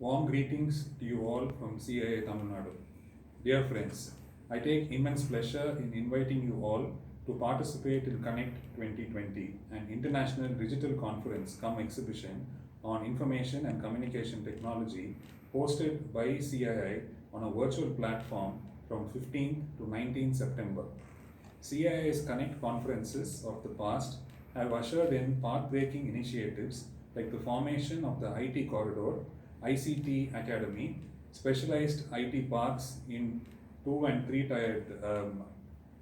Warm greetings to you all from CII Tamil Nadu. Dear friends, I take immense pleasure in inviting you all to participate in Connect 2020, an international digital conference cum exhibition on information and communication technology hosted by CII on a virtual platform from 15th to 19th September. CII's Connect conferences of the past have ushered in path-breaking initiatives like the formation of the IT Corridor, ICT Academy, specialized IT parks in 2 and 3 tier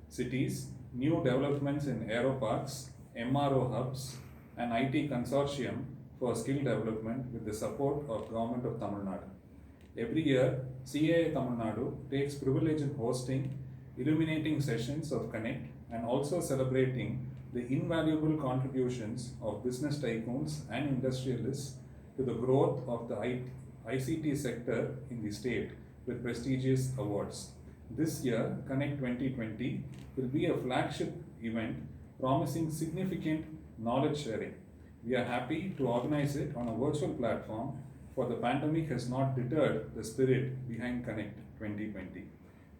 cities, new developments in aero parks, MRO hubs, and IT consortium for skill development with the support of Government of Tamil Nadu. Every year, CII Tamil Nadu takes privilege in hosting illuminating sessions of Connect and also celebrating the invaluable contributions of business tycoons and industrialists to the growth of the ICT sector in the state with prestigious awards. This year, Connect 2020 will be a flagship event promising significant knowledge sharing. We are happy to organize it on a virtual platform, for the pandemic has not deterred the spirit behind Connect 2020.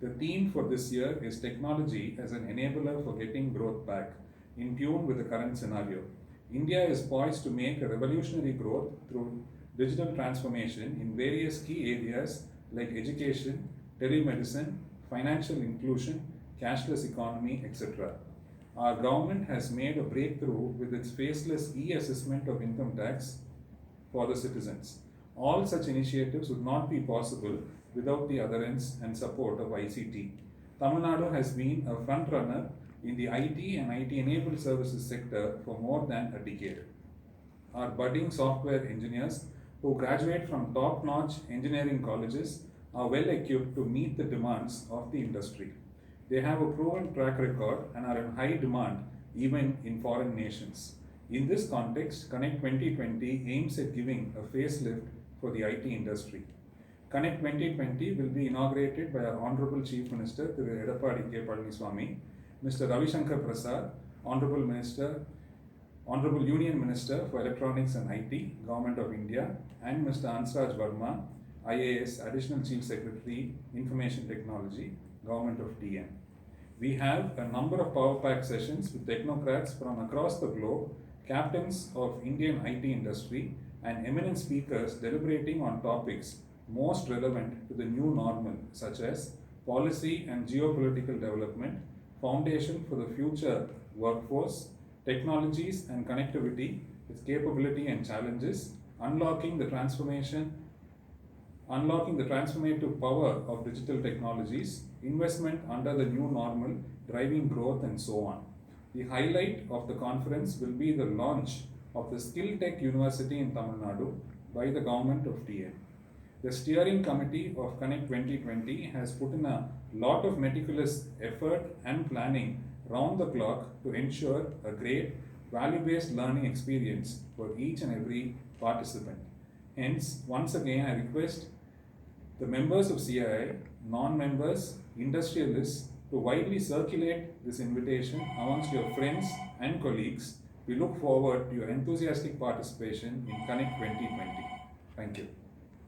The theme for this year is technology as an enabler for getting growth back, in tune with the current scenario. India is poised to make a revolutionary growth through digital transformation in various key areas like education, telemedicine, financial inclusion, cashless economy, etc. Our government has made a breakthrough with its faceless e-assessment of income tax for the citizens. All such initiatives would not be possible without the adherence and support of ICT. Tamil Nadu has been a front runner in the IT and IT-enabled services sector for more than a decade. Our budding software engineers who graduate from top-notch engineering colleges are well equipped to meet the demands of the industry. They have a proven track record and are in high demand even in foreign nations. In this context, Connect 2020 aims at giving a facelift for the IT industry. Connect 2020 will be inaugurated by our Honorable Chief Minister, Thiru Edappadi K. Palaniswamy, Mr. Ravi Shankar Prasad, Honorable Union Minister for Electronics and IT, Government of India, and Mr. Hansraj Verma, IAS, Additional Chief Secretary, Information Technology, Government of TN. We have a number of power pack sessions with technocrats from across the globe, captains of Indian IT industry, and eminent speakers deliberating on topics most relevant to the new normal, such as policy and geopolitical development, foundation for the future workforce, technologies and connectivity, its capability and challenges, unlocking the transformative power of digital technologies, investment under the new normal, driving growth, and so on. The highlight of the conference will be the launch of the Skill Tech University in Tamil Nadu by the Government of TN. The steering committee of Connect 2020 has put in a lot of meticulous effort and planning round the clock to ensure a great value-based learning experience for each and every participant. Hence, once again, I request the members of CII, non-members, industrialists to widely circulate this invitation amongst your friends and colleagues. We look forward to your enthusiastic participation in Connect 2020. Thank you.